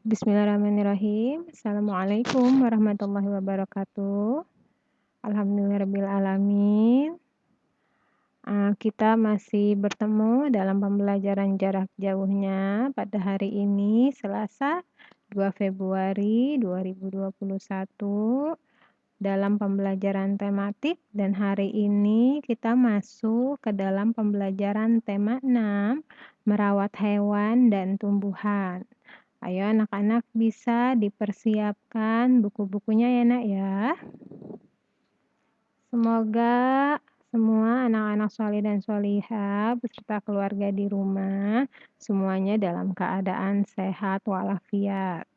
Bismillahirrahmanirrahim. Assalamualaikum warahmatullahi wabarakatuh. Alhamdulillahirabbil alamin. Kita masih bertemu dalam pembelajaran jarak jauhnya pada hari ini Selasa, 2 Februari 2021 dalam pembelajaran tematik dan hari ini kita masuk ke dalam pembelajaran tema 6, merawat hewan dan tumbuhan. Ayo anak-anak bisa dipersiapkan buku-bukunya ya Nak ya. Semoga semua anak-anak sholih dan sholihah beserta keluarga di rumah semuanya dalam keadaan sehat walafiat.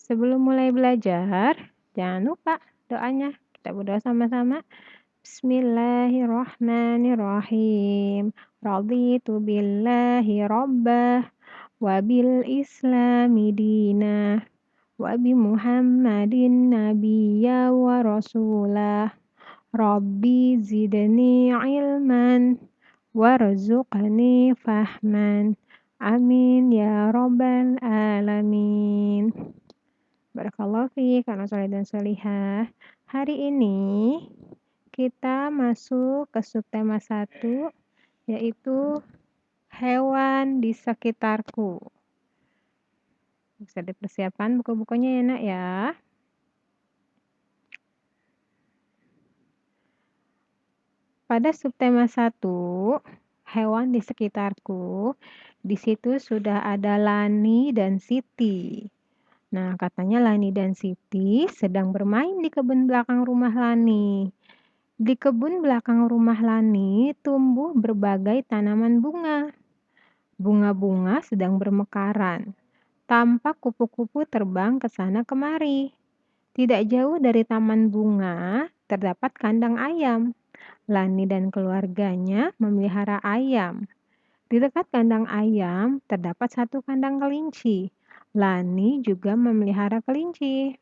Sebelum mulai belajar, jangan lupa doanya. Kita berdoa sama-sama. Bismillahirrahmanirrahim. Raditu billahi rabbah wa bil islami dinah wa bi Muhammadin nabiyya wa rasulah. Rabbi zidni ilman warzuqni fahman. Amin ya rabbal alamin. Barakallahu fiik anak sholih dan sholihah. Hari ini kita masuk ke subtema 1 yaitu hewan di sekitarku. Bisa dipersiapkan buku-bukunya ya Nak ya. Pada subtema 1, hewan di sekitarku, di situ sudah ada Lani dan Siti. Nah, katanya Lani dan Siti sedang bermain di kebun belakang rumah Lani. Di kebun belakang rumah Lani tumbuh berbagai tanaman bunga. Bunga-bunga sedang bermekaran. Tampak kupu-kupu terbang ke sana kemari. Tidak jauh dari taman bunga terdapat kandang ayam. Lani dan keluarganya memelihara ayam. Di dekat kandang ayam terdapat satu kandang kelinci. Lani juga memelihara kelinci.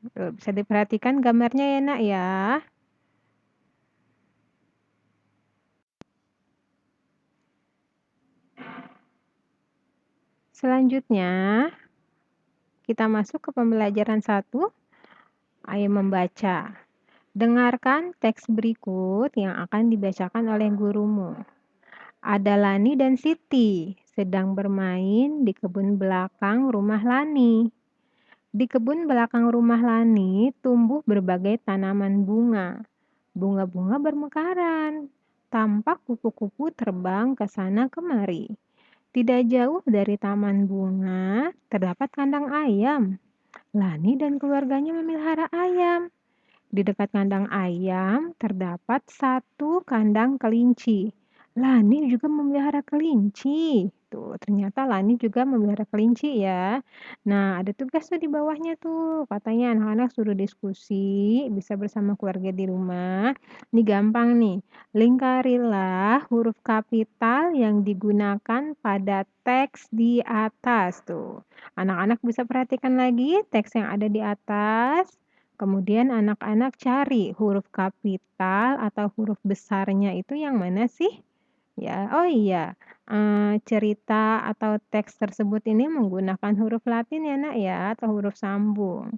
Bisa diperhatikan gambarnya ya Nak ya. Selanjutnya, kita masuk ke pembelajaran 1. Ayo membaca. Dengarkan teks berikut yang akan dibacakan oleh gurumu. Ada Lani dan Siti sedang bermain di kebun belakang rumah Lani. Di kebun belakang rumah Lani tumbuh berbagai tanaman bunga. Bunga-bunga bermekaran. Tampak kupu-kupu terbang ke sana kemari. Tidak jauh dari taman bunga terdapat kandang ayam. Lani dan keluarganya memelihara ayam. Di dekat kandang ayam terdapat satu kandang kelinci. Lani juga memelihara kelinci. Tuh, ternyata Lani juga memelihara kelinci ya. Nah, ada tugas tuh di bawahnya tuh. Katanya anak-anak suruh diskusi, bisa bersama keluarga di rumah. Ini gampang nih. Lingkarilah huruf kapital yang digunakan pada teks di atas tuh. Anak-anak bisa perhatikan lagi teks yang ada di atas. Kemudian anak-anak cari huruf kapital atau huruf besarnya itu yang mana sih? Ya, oh iya, cerita atau teks tersebut ini menggunakan huruf Latin ya Nak ya, atau huruf sambung.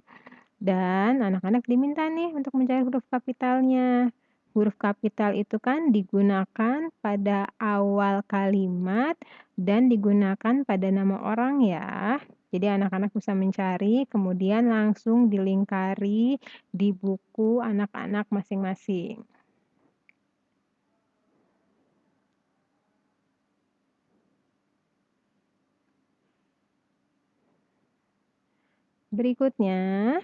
Dan anak-anak diminta nih untuk mencari huruf kapitalnya. Huruf kapital itu kan digunakan pada awal kalimat dan digunakan pada nama orang ya. Jadi anak-anak bisa mencari, kemudian langsung dilingkari di buku anak-anak masing-masing. Berikutnya,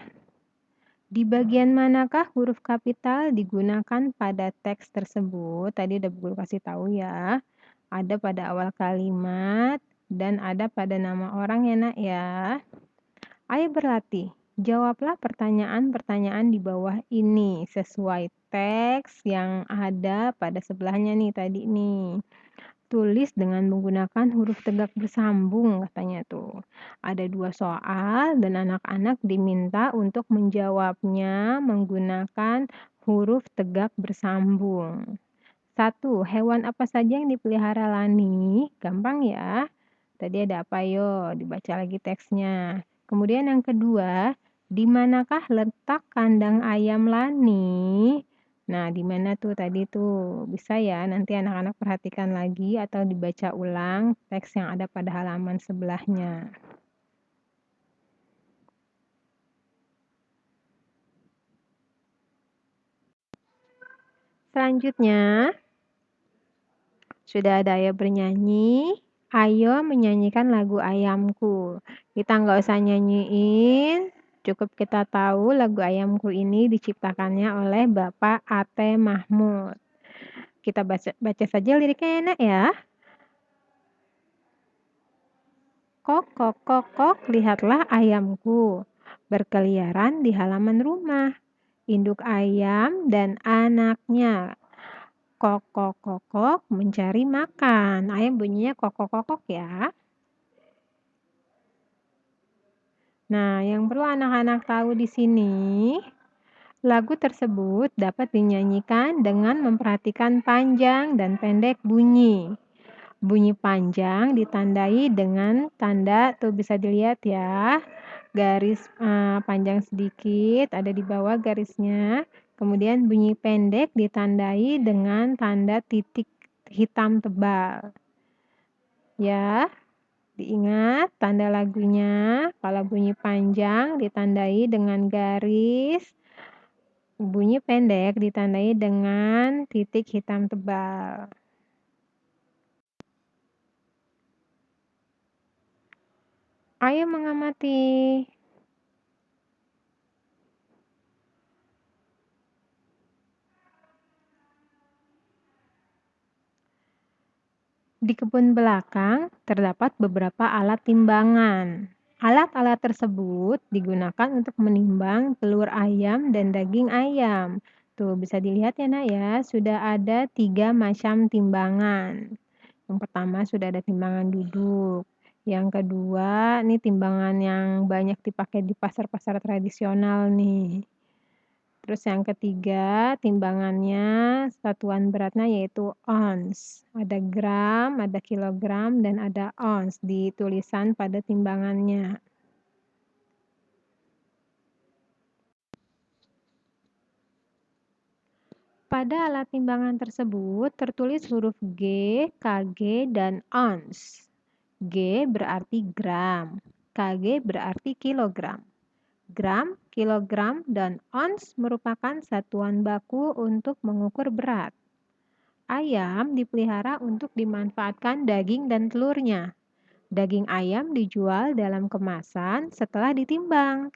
di bagian manakah huruf kapital digunakan pada teks tersebut? Tadi udah guru kasih tahu ya. Ada pada awal kalimat dan ada pada nama orang ya Nak ya. Ayo berlatih. Jawablah pertanyaan-pertanyaan di bawah ini sesuai teks yang ada pada sebelahnya nih tadi nih. Tulis dengan menggunakan huruf tegak bersambung katanya tuh. Ada 2 soal dan anak-anak diminta untuk menjawabnya menggunakan huruf tegak bersambung. 1. Hewan apa saja yang dipelihara Lani? Gampang ya. Tadi ada apa yo? Dibaca lagi teksnya. Kemudian yang kedua, di manakah letak kandang ayam Lani? Nah, di mana tuh tadi tuh? Bisa ya, nanti anak-anak perhatikan lagi atau dibaca ulang teks yang ada pada halaman sebelahnya. Selanjutnya, sudah ada Ayo bernyanyi. Ayo menyanyikan lagu Ayamku. Kita nggak usah nyanyiin, cukup kita tahu lagu Ayamku ini diciptakannya oleh Bapak Ate Mahmud. Kita baca saja liriknya enak ya. Kok, kok, kok, kok, lihatlah ayamku berkeliaran di halaman rumah. Induk ayam dan anaknya. Kok, kok, kok, kok, mencari makan. Ayam bunyinya kok, kok, kok, kok ya. Nah, yang perlu anak-anak tahu di sini, lagu tersebut dapat dinyanyikan dengan memperhatikan panjang dan pendek bunyi. Bunyi panjang ditandai dengan tanda, tuh bisa dilihat ya, garis panjang sedikit ada di bawah garisnya. Kemudian bunyi pendek ditandai dengan tanda titik hitam tebal. Ya. Diingat tanda lagunya, kalau bunyi panjang ditandai dengan garis, bunyi pendek ditandai dengan titik hitam tebal. Ayo mengamati. Di kebun belakang terdapat beberapa alat timbangan. Alat-alat tersebut digunakan untuk menimbang telur ayam dan daging ayam. Tuh bisa dilihat ya nak ya, sudah ada 3 macam timbangan. Yang pertama sudah ada timbangan duduk. Yang kedua, ini timbangan yang banyak dipakai di pasar-pasar tradisional nih. Terus yang ketiga, timbangannya satuan beratnya yaitu ons. Ada gram, ada kilogram, dan ada ons di tulisan pada timbangannya. Pada alat timbangan tersebut tertulis huruf G, kg, dan ons. G berarti gram, kg berarti kilogram. Gram, kilogram, dan ons merupakan satuan baku untuk mengukur berat. Ayam dipelihara untuk dimanfaatkan daging dan telurnya. Daging ayam dijual dalam kemasan setelah ditimbang.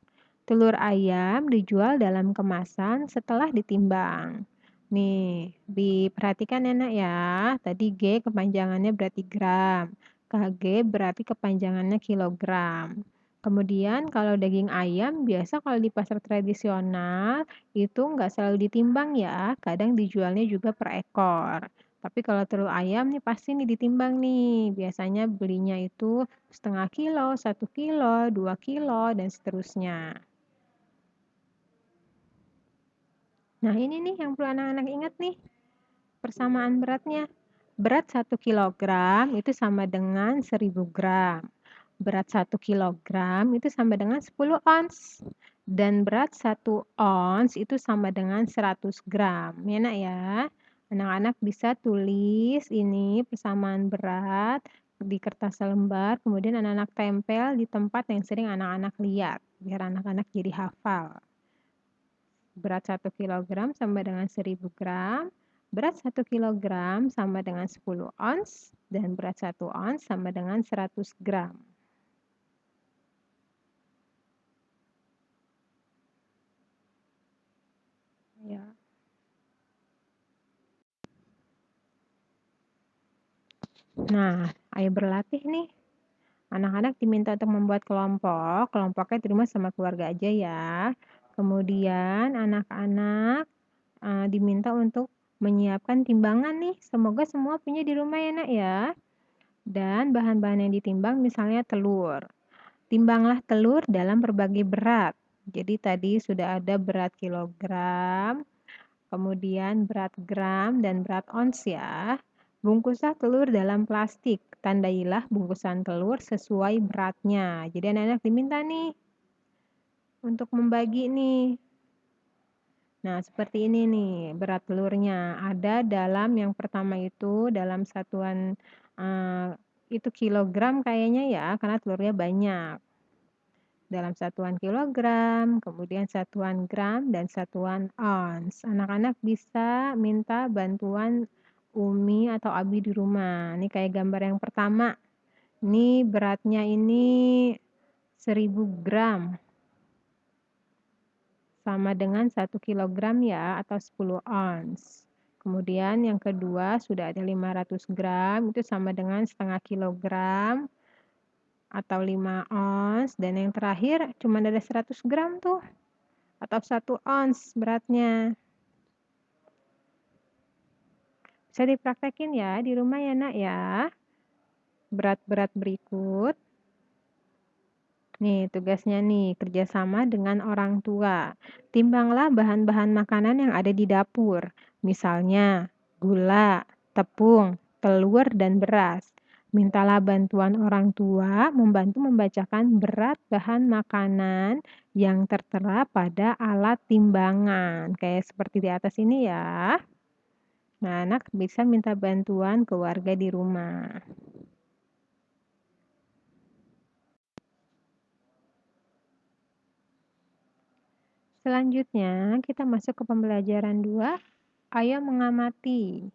Telur ayam dijual dalam kemasan setelah ditimbang. Nih, diperhatikan ya nak ya. Tadi G kepanjangannya berarti gram. KG berarti kepanjangannya kilogram. Kemudian kalau daging ayam biasa kalau di pasar tradisional itu nggak selalu ditimbang ya, kadang dijualnya juga per ekor. Tapi kalau telur ayam nih pasti nih ditimbang nih, biasanya belinya itu 0,5 kilo, 1 kilo, 2 kilo, dan seterusnya. Nah ini nih yang perlu anak-anak ingat nih, persamaan beratnya. Berat 1 kilogram itu sama dengan 1000 gram. Berat 1 kilogram itu sama dengan 10 ons. Dan berat 1 ons itu sama dengan 100 gram. Ya nak ya. Anak-anak bisa tulis ini persamaan berat di kertas selembar. Kemudian anak-anak tempel di tempat yang sering anak-anak lihat. Biar anak-anak jadi hafal. Berat 1 kilogram sama dengan 1000 gram. Berat 1 kilogram sama dengan 10 ons. Dan berat 1 ons sama dengan 100 gram. Ya. Nah, ayo berlatih nih. Anak-anak diminta untuk membuat kelompok. Kelompoknya terima sama keluarga aja ya. Kemudian anak-anak diminta untuk menyiapkan timbangan nih. Semoga semua punya di rumah ya nak ya. Dan bahan-bahan yang ditimbang misalnya telur. Timbanglah telur dalam berbagai berat. Jadi tadi sudah ada berat kilogram, Kemudian berat gram dan berat ons ya. Bungkuslah telur dalam plastik. Tandailah bungkusan telur sesuai beratnya. Jadi anak-anak diminta nih untuk membagi nih. Nah, seperti ini nih berat telurnya. Ada dalam yang pertama itu dalam satuan itu kilogram kayaknya ya, karena telurnya banyak. Dalam satuan kilogram, kemudian satuan gram, dan satuan ons. Anak-anak bisa minta bantuan Umi atau Abi di rumah. Ini kayak gambar yang pertama. Ini beratnya ini 1000 gram. Sama dengan 1 kilogram ya, atau 10 ons. Kemudian yang kedua sudah ada 500 gram, itu sama dengan setengah kilogram atau 5 ons. Dan yang terakhir cuma ada 100 gram tuh, atau 1 ons beratnya. Bisa dipraktekin ya di rumah ya nak ya. Berat-berat berikut. Nih tugasnya nih, kerjasama dengan orang tua. Timbanglah bahan-bahan makanan yang ada di dapur. Misalnya gula, tepung, telur, dan beras. Mintalah bantuan orang tua membantu membacakan berat bahan makanan yang tertera pada alat timbangan. Kayak seperti di atas ini ya. Nah, anak bisa minta bantuan ke warga di rumah. Selanjutnya, kita masuk ke pembelajaran 2. Ayo mengamati.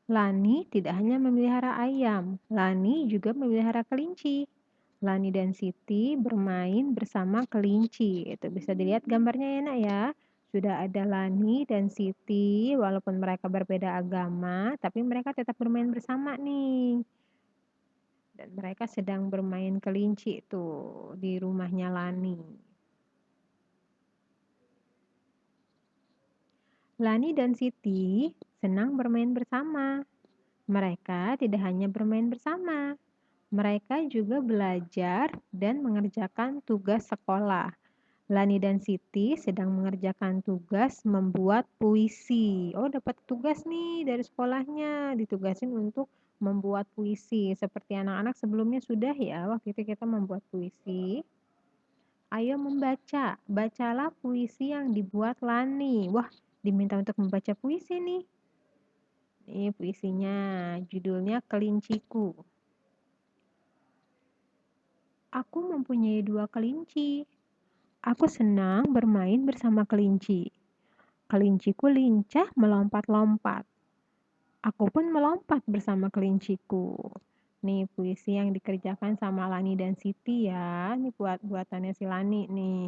Lani tidak hanya memelihara ayam, Lani juga memelihara kelinci. Lani dan Siti bermain bersama kelinci. Itu bisa dilihat gambarnya ya nak ya. Sudah ada Lani dan Siti, walaupun mereka berbeda agama, tapi mereka tetap bermain bersama nih. Dan mereka sedang bermain kelinci tuh di rumahnya Lani. Lani dan Siti senang bermain bersama. Mereka tidak hanya bermain bersama, mereka juga belajar dan mengerjakan tugas sekolah. Lani dan Siti sedang mengerjakan tugas membuat puisi. Oh, dapat tugas nih dari sekolahnya, ditugasin untuk membuat puisi. Seperti anak-anak sebelumnya sudah ya, waktu itu kita membuat puisi. Ayo membaca, bacalah puisi yang dibuat Lani. Wah, diminta untuk membaca puisi nih. Ini puisinya, judulnya Kelinciku. Aku mempunyai 2 kelinci. Aku senang bermain bersama kelinci. Kelinciku lincah melompat-lompat. Aku pun melompat bersama kelinciku. Nih puisi yang dikerjakan sama Lani dan Siti ya. Ini buatannya si Lani nih.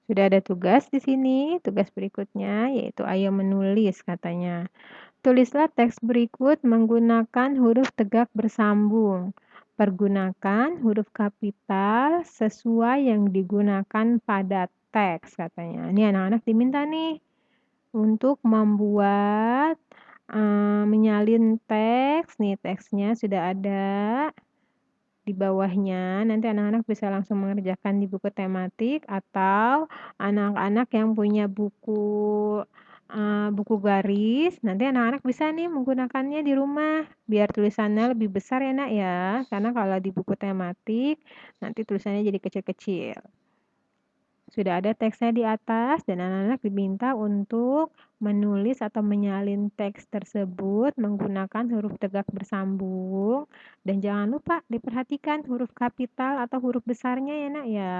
Sudah ada tugas di sini, tugas berikutnya yaitu ayo menulis katanya. Tulislah teks berikut menggunakan huruf tegak bersambung. Pergunakan huruf kapital sesuai yang digunakan pada teks katanya. Ini anak-anak diminta nih untuk membuat menyalin teks. Nih teksnya sudah ada di bawahnya. Nanti anak-anak bisa langsung mengerjakan di buku tematik atau anak-anak yang punya buku garis, nanti anak-anak bisa nih menggunakannya di rumah biar tulisannya lebih besar ya nak ya, karena kalau di buku tematik nanti tulisannya jadi kecil-kecil. Sudah ada teksnya di atas dan anak-anak diminta untuk menulis atau menyalin teks tersebut menggunakan huruf tegak bersambung. Dan jangan lupa diperhatikan huruf kapital atau huruf besarnya ya nak ya.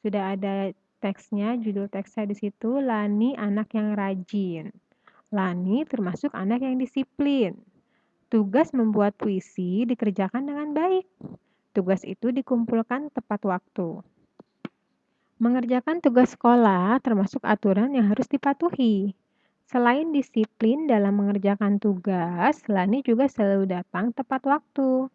Sudah ada teksnya, judul teksnya di situ, Lani anak yang rajin. Lani termasuk anak yang disiplin. Tugas membuat puisi dikerjakan dengan baik. Tugas itu dikumpulkan tepat waktu. Mengerjakan tugas sekolah termasuk aturan yang harus dipatuhi. Selain disiplin dalam mengerjakan tugas, Lani juga selalu datang tepat waktu.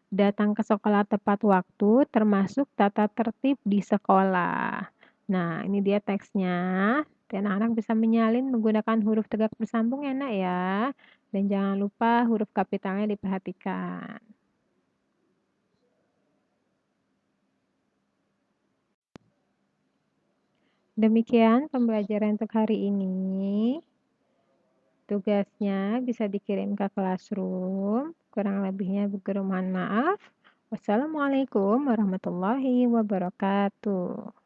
Datang ke sekolah tepat waktu termasuk tata tertib di sekolah. Nah, ini dia teksnya. Dan anak-anak bisa menyalin menggunakan huruf tegak bersambung ya nak ya. Dan jangan lupa huruf kapitalnya diperhatikan. Demikian pembelajaran untuk hari ini. Tugasnya bisa dikirim ke Classroom. Kurang lebihnya guru mohon maaf. Wassalamualaikum warahmatullahi wabarakatuh.